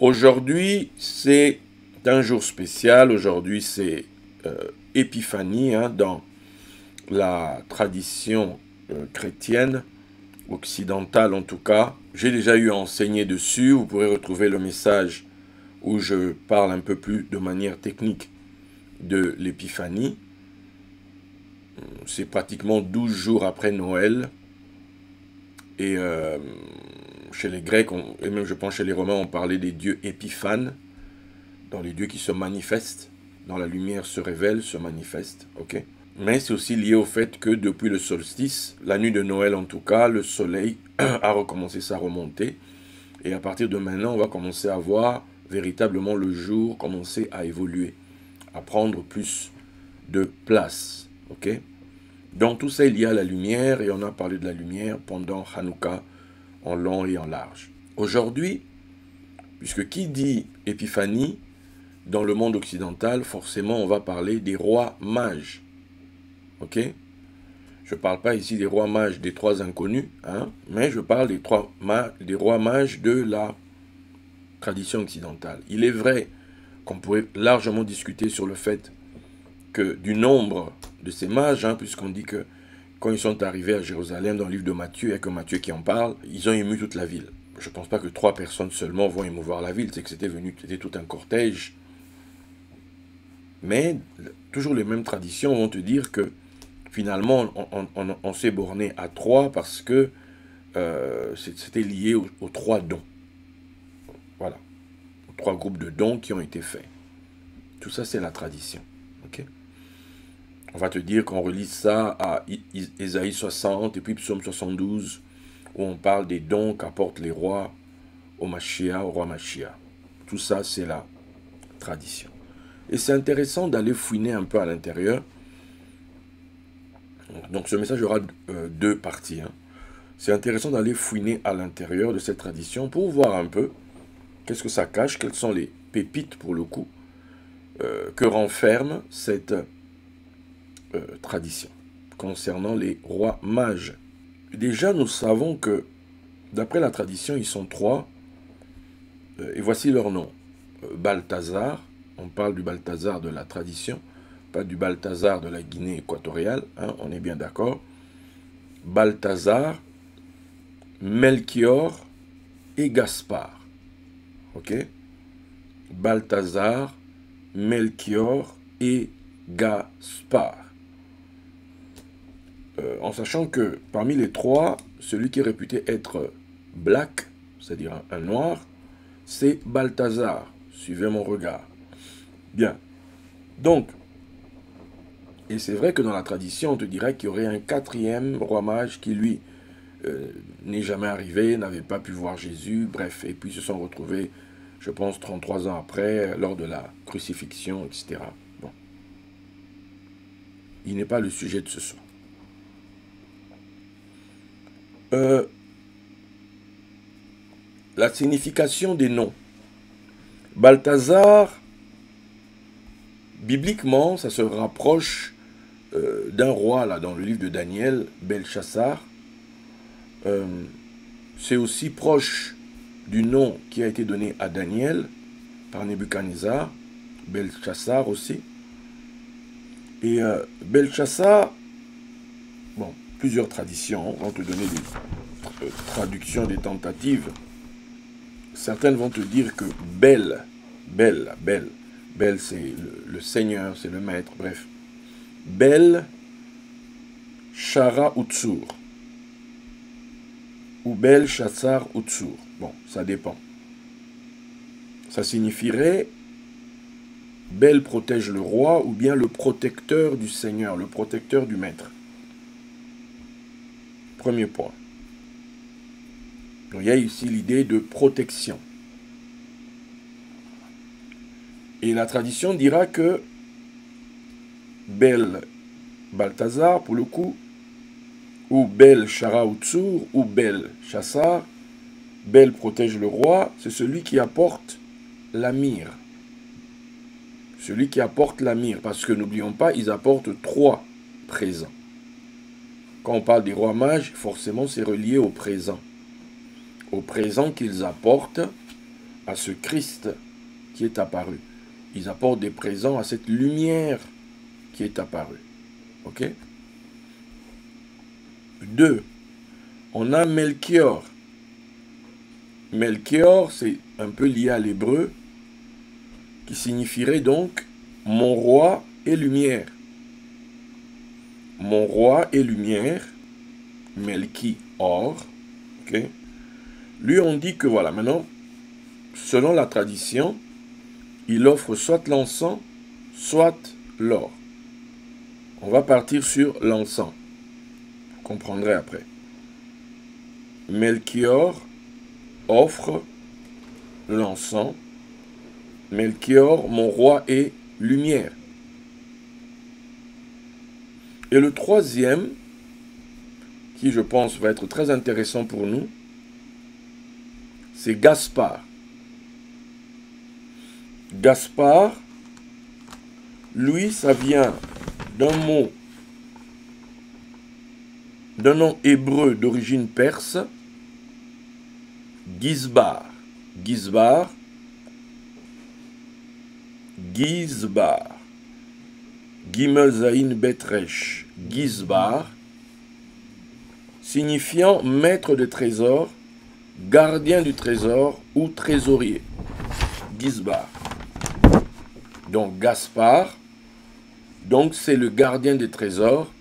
Aujourd'hui, c'est un jour spécial. Aujourd'hui, c'est Épiphanie, hein, dans la tradition chrétienne, occidentale en tout cas. J'ai déjà eu à enseigner dessus. Vous pourrez retrouver le message où je parle un peu plus de manière technique de l'Épiphanie. C'est pratiquement 12 jours après Noël. Et chez les Grecs, et même je pense chez les Romains, on parlait des dieux épiphanes, dans les dieux qui se manifestent, dans la lumière se révèlent, se manifestent, ok. Mais c'est aussi lié au fait que depuis le solstice, la nuit de Noël en tout cas, le soleil a recommencé sa remontée. Et à partir de maintenant, on va commencer à voir véritablement le jour commencer à évoluer, à prendre plus de place, ok. Donc tout ça est lié à la lumière, et on a parlé de la lumière pendant Hanouka, en long et en large. Aujourd'hui, puisque qui dit Épiphanie, dans le monde occidental, forcément on va parler des rois mages. Ok? Je ne parle pas ici des rois mages des trois inconnus, hein, mais je parle des rois mages de la tradition occidentale. Il est vrai qu'on pourrait largement discuter sur le fait que du nombre de ces mages, hein, puisqu'on dit que quand ils sont arrivés à Jérusalem dans le livre de Matthieu, et que Matthieu qui en parle, ils ont ému toute la ville. Je ne pense pas que 3 personnes seulement vont émouvoir la ville, c'est que c'était tout un cortège. Mais toujours les mêmes traditions vont te dire que finalement on s'est borné à 3 parce que c'était lié aux 3 dons. Voilà, aux 3 groupes de dons qui ont été faits. Tout ça c'est la tradition. Ok? On va te dire qu'on relie ça à Ésaïe 60 et puis Psaume 72, où on parle des dons qu'apportent les rois au Mashiach, au roi Mashiach. Tout ça, c'est la tradition. Et c'est intéressant d'aller fouiner un peu à l'intérieur. Donc ce message aura 2 parties. Hein. C'est intéressant d'aller fouiner à l'intérieur de cette tradition pour voir un peu qu'est-ce que ça cache, quelles sont les pépites pour le coup, que renferme cette tradition concernant les rois mages. Déjà, nous savons que, d'après la tradition, ils sont 3, et voici leur nom. Balthazar, on parle du Balthazar de la tradition, pas du Balthazar de la Guinée équatoriale, hein, on est bien d'accord. Balthazar, Melchior et Gaspard. Ok? Balthazar, Melchior et Gaspard. En sachant que parmi les 3, celui qui est réputé être black, c'est-à-dire un noir, c'est Balthazar. Suivez mon regard. Bien. Donc, et c'est vrai que dans la tradition, on te dirait qu'il y aurait un 4e roi mage qui, lui, n'est jamais arrivé, n'avait pas pu voir Jésus, bref, et puis se sont retrouvés, je pense, 33 ans après, lors de la crucifixion, etc. Bon. Il n'est pas le sujet de ce soir. La signification des noms. Balthazar, bibliquement, ça se rapproche d'un roi, là, dans le livre de Daniel, Belchassar. C'est aussi proche du nom qui a été donné à Daniel par Nebuchadnezzar, Belchassar aussi. Et Belchassar, bon, plusieurs traditions vont te donner des traductions, des tentatives. Certaines vont te dire que Bel c'est le Seigneur, c'est le Maître, bref. Bel Shara Utsur ou Bel Shassar Utsur. Bon, ça dépend. Ça signifierait Bel protège le roi ou bien le protecteur du Seigneur, le protecteur du Maître. Premier point. Donc il y a ici l'idée de protection. Et la tradition dira que Bel Balthazar, pour le coup, ou Bel Shara Utsur, ou Bel Shassar, Bel protège le roi, c'est celui qui apporte la myrrhe. Celui qui apporte la myrrhe, parce que n'oublions pas, ils apportent 3 présents. Quand on parle des rois mages, forcément c'est relié au présent. Au présent qu'ils apportent à ce Christ qui est apparu. Ils apportent des présents à cette lumière qui est apparue. Ok? 2. On a Melchior. Melchior, c'est un peu lié à l'hébreu, qui signifierait donc mon roi et lumière. Mon roi et lumière, Melchior. Ok? Lui, on dit que voilà, maintenant, selon la tradition, il offre soit l'encens, soit l'or. On va partir sur l'encens. Vous comprendrez après. Melchior offre l'encens. Melchior, mon roi et lumière. Et le troisième, qui je pense va être très intéressant pour nous, c'est Gaspard. Gaspard, lui, ça vient d'un mot, d'un nom hébreu d'origine perse, Gizbar. Gizbar. Gizbar. Gimel Zayin Betresh. Gizbar, signifiant maître de trésor, gardien du trésor ou trésorier. Gizbar. Donc Gaspard, donc c'est le gardien des trésors,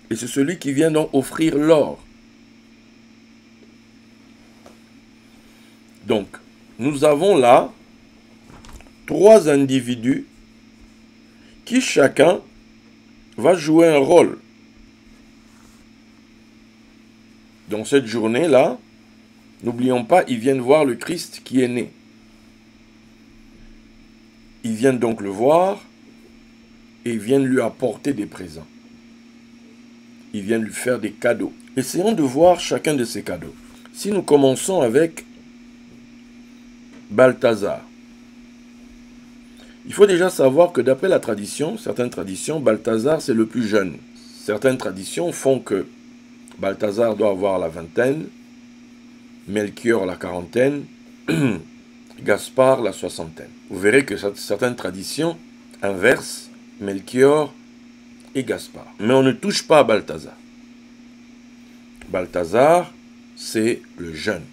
et c'est celui qui vient donc offrir l'or. Donc, nous avons là 3 individus qui chacun va jouer un rôle. Dans cette journée-là, n'oublions pas, ils viennent voir le Christ qui est né. Ils viennent donc le voir et ils viennent lui apporter des présents. Ils viennent lui faire des cadeaux. Essayons de voir chacun de ces cadeaux. Si nous commençons avec Balthazar. Il faut déjà savoir que d'après la tradition, certaines traditions, Balthazar c'est le plus jeune. Certaines traditions font que Balthazar doit avoir la vingtaine, Melchior la quarantaine, Gaspard la soixantaine. Vous verrez que certaines traditions inversent Melchior et Gaspard. Mais on ne touche pas à Balthazar. Balthazar, c'est le jeune.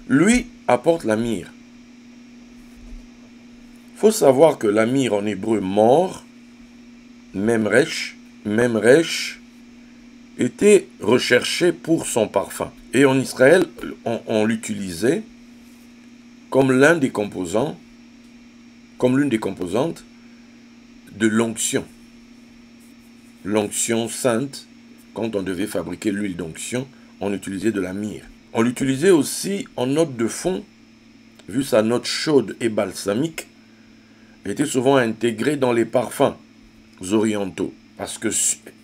Lui apporte la myrrhe. Il faut savoir que la myrrhe en hébreu mort, memresh, était recherchée pour son parfum. Et en Israël, on l'utilisait comme l'une des composantes de l'onction. L'onction sainte, quand on devait fabriquer l'huile d'onction, on utilisait de la myrrhe. On l'utilisait aussi en note de fond, vu sa note chaude et balsamique, elle était souvent intégrée dans les parfums orientaux. Parce que,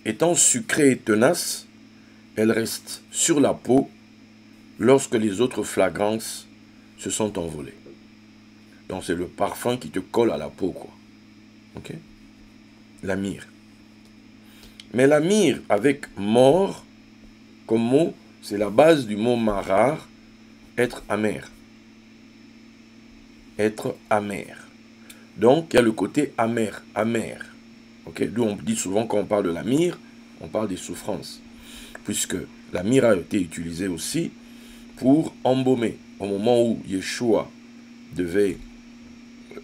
étant sucrée et tenace, elle reste sur la peau lorsque les autres flagrances se sont envolées. Donc c'est le parfum qui te colle à la peau, quoi. Ok? La myrrhe. Mais la myrrhe avec mort comme mot, c'est la base du mot marar, être amer. Être amer. Donc il y a le côté amer. Okay? D'où on dit souvent quand on parle de la myrrhe, on parle des souffrances. Puisque la myrrhe a été utilisée aussi pour embaumer. Au moment où Yeshua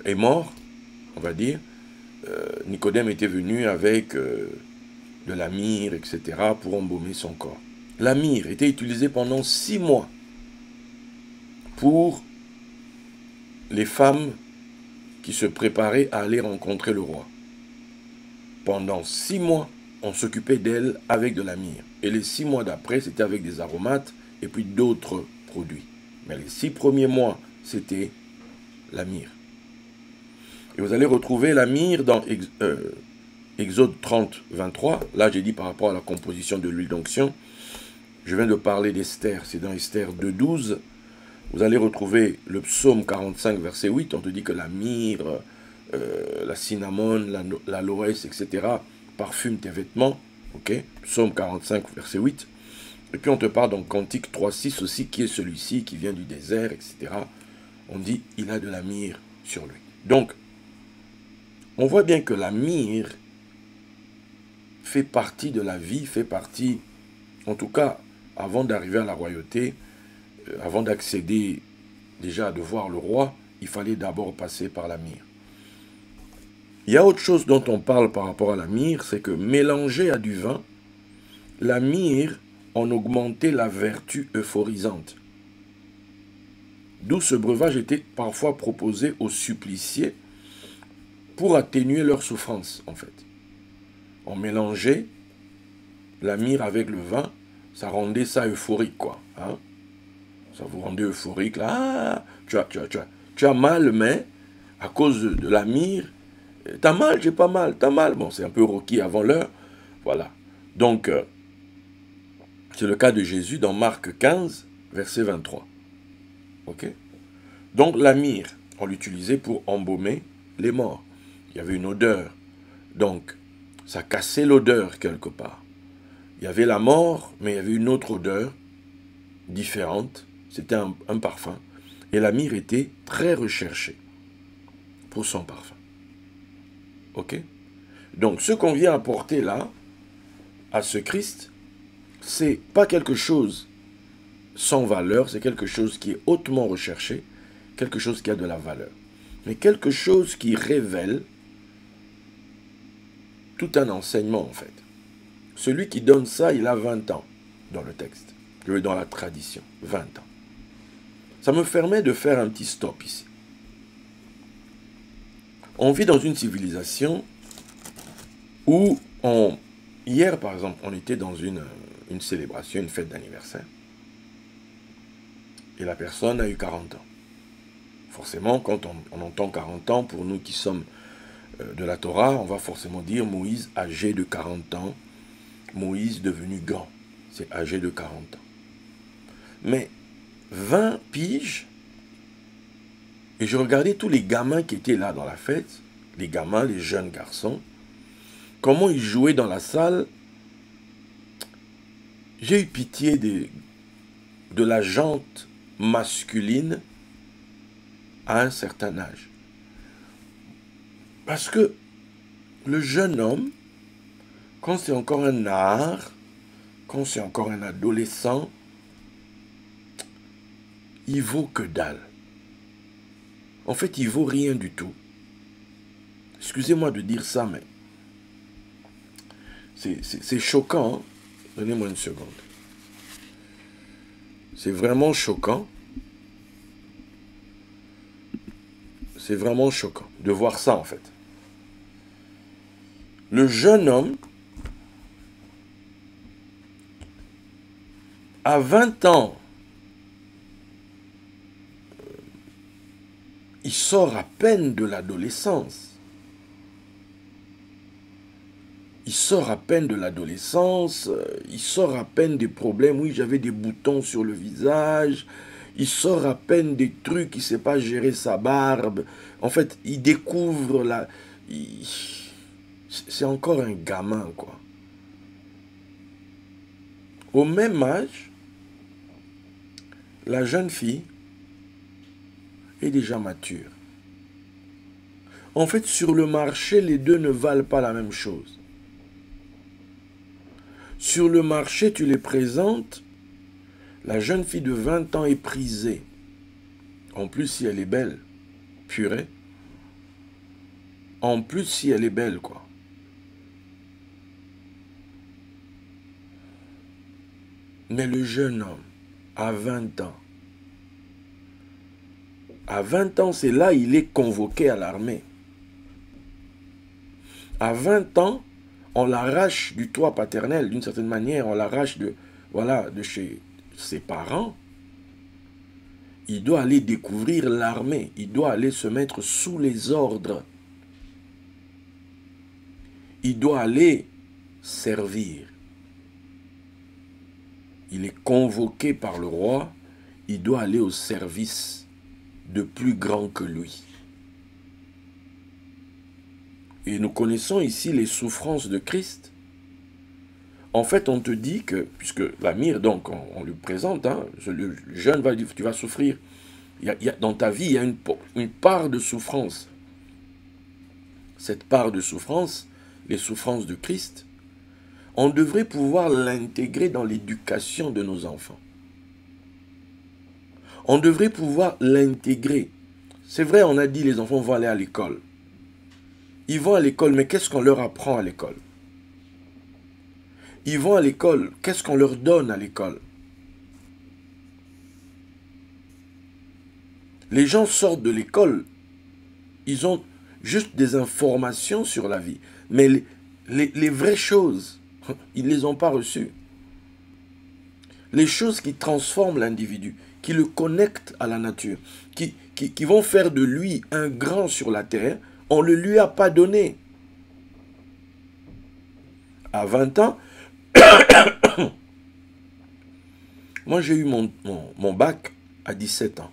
est mort, on va dire, Nicodème était venu avec de la myrrhe, etc., pour embaumer son corps. La myrrhe était utilisée pendant 6 mois pour les femmes qui se préparaient à aller rencontrer le roi. Pendant 6 mois, on s'occupait d'elles avec de la myrrhe. Et les 6 mois d'après, c'était avec des aromates et puis d'autres produits. Mais les 6 premiers mois, c'était la myrrhe. Et vous allez retrouver la myrrhe dans Exode 30, 23. Là, j'ai dit par rapport à la composition de l'huile d'onction. Je viens de parler d'Esther, c'est dans Esther 2.12. Vous allez retrouver le psaume 45, verset 8. On te dit que la myrrhe, la cinnamone, l'aloès, etc. parfument tes vêtements. Ok? Psaume 45, verset 8. Et puis on te parle dans Cantique 3.6 aussi, qui est celui-ci, qui vient du désert, etc. On dit, il a de la myrrhe sur lui. Donc, on voit bien que la myrrhe fait partie de la vie, fait partie, en tout cas, avant d'arriver à la royauté, avant d'accéder déjà à devoir le roi, il fallait d'abord passer par la myrrhe. Il y a autre chose dont on parle par rapport à la myrrhe, c'est que mélangée à du vin, la myrrhe en augmentait la vertu euphorisante. D'où ce breuvage était parfois proposé aux suppliciés pour atténuer leur souffrance, en fait. On mélangeait la myrrhe avec le vin, ça rendait ça euphorique, quoi. Hein? Ça vous rendait euphorique, là. Ah, tu as mal, mais à cause de la myrrhe, t'as mal, j'ai pas mal, t'as mal. Bon, c'est un peu Rocky avant l'heure. Voilà. Donc, c'est le cas de Jésus dans Marc 15, verset 23. Ok? Donc, la myrrhe, on l'utilisait pour embaumer les morts. Il y avait une odeur. Donc, ça cassait l'odeur quelque part. Il y avait la mort, mais il y avait une autre odeur différente. C'était un parfum. Et la myrrhe était très recherchée pour son parfum. Ok? Donc, ce qu'on vient apporter là, à ce Christ, c'est pas quelque chose sans valeur, c'est quelque chose qui est hautement recherché, quelque chose qui a de la valeur. Mais quelque chose qui révèle tout un enseignement, en fait. Celui qui donne ça, il a 20 ans dans le texte, dans la tradition, 20 ans. Ça me permet de faire un petit stop ici. On vit dans une civilisation où, hier par exemple, on était dans une célébration, une fête d'anniversaire, et la personne a eu 40 ans. Forcément, quand on entend 40 ans, pour nous qui sommes de la Torah, on va forcément dire Moïse âgé de 40 ans, Moïse devenu grand, c'est âgé de 40 ans. Mais 20 piges, et je regardais tous les gamins qui étaient là dans la fête, les gamins, les jeunes garçons, comment ils jouaient dans la salle. J'ai eu pitié de la jante masculine à un certain âge. Parce que le jeune homme, quand c'est encore un art, quand c'est encore un adolescent, il vaut que dalle. En fait, il vaut rien du tout. Excusez-moi de dire ça, mais c'est choquant. Hein? Donnez-moi une seconde. C'est vraiment choquant. C'est vraiment choquant de voir ça, en fait. Le jeune homme, à 20 ans, il sort à peine de l'adolescence. Il sort à peine de l'adolescence, il sort à peine des problèmes. Oui, j'avais des boutons sur le visage. Il sort à peine des trucs, il ne sait pas gérer sa barbe. En fait, il découvre la... C'est encore un gamin, quoi. Au même âge, la jeune fille est déjà mature. En fait, sur le marché, les deux ne valent pas la même chose. Sur le marché, tu les présentes, la jeune fille de 20 ans est prisée. En plus, si elle est belle, purée. En plus, si elle est belle, quoi. Mais le jeune homme, à 20 ans, c'est là il est convoqué à l'armée. À 20 ans, on l'arrache du toit paternel, d'une certaine manière, on l'arrache de chez ses parents. Il doit aller découvrir l'armée, il doit aller se mettre sous les ordres. Il doit aller servir. Il est convoqué par le roi, il doit aller au service de plus grand que lui. Et nous connaissons ici les souffrances de Christ. En fait, on te dit que, puisque l'Amir, donc, on lui présente, hein, le jeune va dire, tu vas souffrir. Dans ta vie, il y a une part de souffrance. Cette part de souffrance, les souffrances de Christ, on devrait pouvoir l'intégrer dans l'éducation de nos enfants. On devrait pouvoir l'intégrer. C'est vrai, on a dit les enfants vont aller à l'école. Ils vont à l'école, mais qu'est-ce qu'on leur apprend à l'école? Ils vont à l'école, qu'est-ce qu'on leur donne à l'école? Les gens sortent de l'école, ils ont juste des informations sur la vie. Mais les vraies choses, ils ne les ont pas reçues. Les choses qui transforment l'individu, qui le connectent à la nature, qui vont faire de lui un grand sur la terre, on ne le lui a pas donné. À 20 ans, moi j'ai eu mon bac à 17 ans.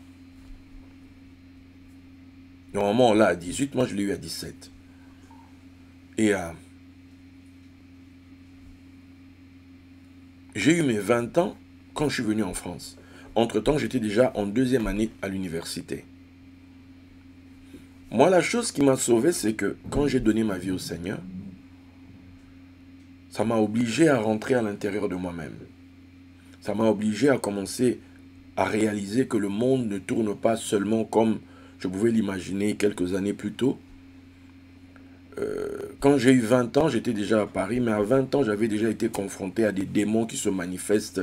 Normalement on l'a à 18, moi je l'ai eu à 17. Et j'ai eu mes 20 ans quand je suis venu en France. Entre-temps, j'étais déjà en 2e année à l'université. Moi, la chose qui m'a sauvé, c'est que quand j'ai donné ma vie au Seigneur, ça m'a obligé à rentrer à l'intérieur de moi-même. Ça m'a obligé à commencer à réaliser que le monde ne tourne pas seulement comme je pouvais l'imaginer quelques années plus tôt. Quand j'ai eu 20 ans, j'étais déjà à Paris, mais à 20 ans, j'avais déjà été confronté à des démons qui se manifestent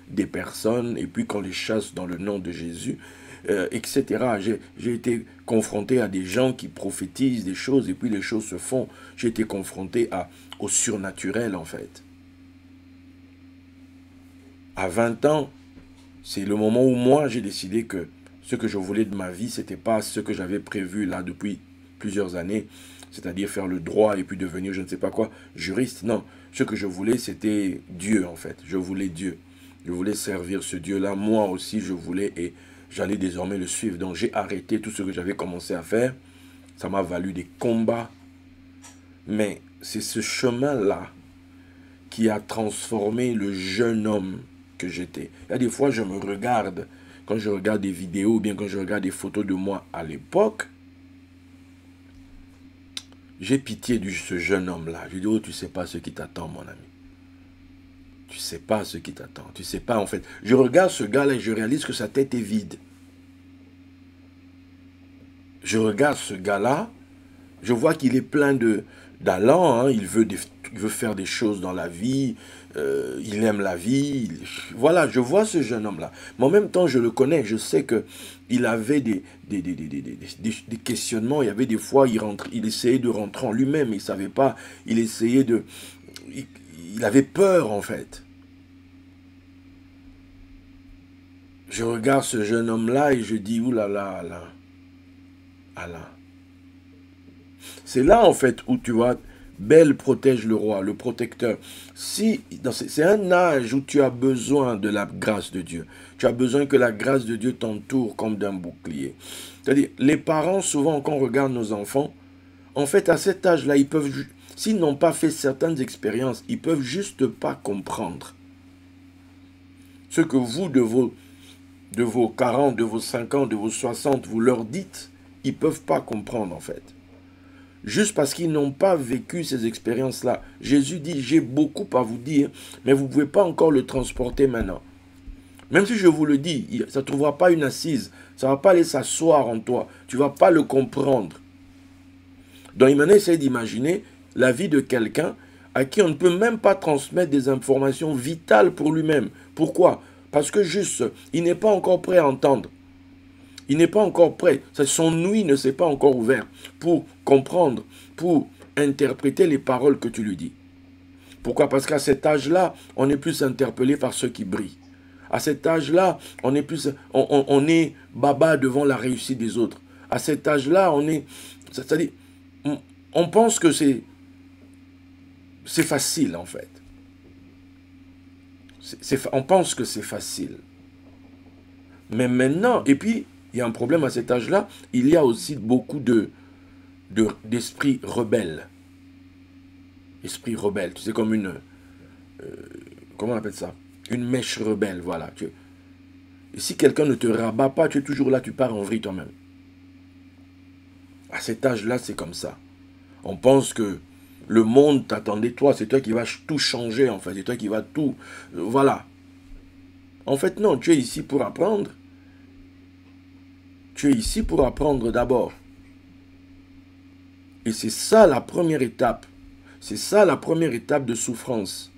des personnes, et puis qu'on les chasse dans le nom de Jésus, etc. J'ai été confronté à des gens qui prophétisent des choses, et puis les choses se font. J'ai été confronté au surnaturel, en fait. À 20 ans, c'est le moment où moi, j'ai décidé que ce que je voulais de ma vie, ce n'était pas ce que j'avais prévu là depuis plusieurs années, c'est-à-dire faire le droit et puis devenir je ne sais pas quoi, juriste. Non, ce que je voulais, c'était Dieu, en fait. Je voulais Dieu. Je voulais servir ce Dieu-là. Moi aussi, je voulais et j'allais désormais le suivre. Donc, j'ai arrêté tout ce que j'avais commencé à faire. Ça m'a valu des combats. Mais c'est ce chemin-là qui a transformé le jeune homme que j'étais. Il y a des fois, je me regarde, quand je regarde des vidéos ou bien quand je regarde des photos de moi à l'époque, j'ai pitié de ce jeune homme-là. Je dis, oh, tu ne sais pas ce qui t'attend, mon ami. Tu ne sais pas ce qui t'attend. Tu ne sais pas, en fait. Je regarde ce gars-là et je réalise que sa tête est vide. Je regarde ce gars-là, je vois qu'il est plein d'allant, hein. Il veut faire des choses dans la vie, il aime la vie. Voilà, je vois ce jeune homme-là. Mais en même temps, je le connais, je sais qu'il avait des questionnements. Il y avait des fois, il essayait de rentrer en lui-même, il ne savait pas. Il essayait de... Il avait peur, en fait. Je regarde ce jeune homme-là et je dis, oulala, là. Ah là. C'est là, en fait, où tu vois, Belle protège le roi, le protecteur. C'est un âge où tu as besoin de la grâce de Dieu. Tu as besoin que la grâce de Dieu t'entoure comme d'un bouclier. C'est-à-dire, les parents, souvent, quand on regarde nos enfants, en fait, à cet âge-là, ils peuvent... S'ils n'ont pas fait certaines expériences, ils ne peuvent juste pas comprendre ce que vous, de vos 40, de vos 50, de vos 60, vous leur dites, ils ne peuvent pas comprendre en fait. Juste parce qu'ils n'ont pas vécu ces expériences-là. Jésus dit, j'ai beaucoup à vous dire, mais vous ne pouvez pas encore le transporter maintenant. Même si je vous le dis, ça ne trouvera pas une assise, ça ne va pas aller s'asseoir en toi, tu ne vas pas le comprendre. Donc il m'en essaie d'imaginer la vie de quelqu'un à qui on ne peut même pas transmettre des informations vitales pour lui-même. Pourquoi? Parce que juste, il n'est pas encore prêt à entendre. Il n'est pas encore prêt. Son ouïe ne s'est pas encore ouvert pour comprendre, pour interpréter les paroles que tu lui dis. Pourquoi? Parce qu'à cet âge-là, on est plus interpellé par ceux qui brillent. À cet âge-là, on est baba devant la réussite des autres. À cet âge-là, c'est-à-dire, on pense que c'est facile en fait. On pense que c'est facile. Mais maintenant, et puis, il y a un problème à cet âge-là, il y a aussi beaucoup d'esprits rebelles. Esprit rebelle, tu sais, comme comment on appelle ça? Une mèche rebelle, voilà. Et si quelqu'un ne te rabat pas, tu es toujours là, tu pars en vrille toi-même. À cet âge-là, c'est comme ça. On pense que le monde t'attendait toi, c'est toi qui vas tout changer en fait, c'est toi qui vas tout... voilà. En fait, non, tu es ici pour apprendre. Tu es ici pour apprendre d'abord. Et c'est ça la première étape. C'est ça la première étape de souffrance.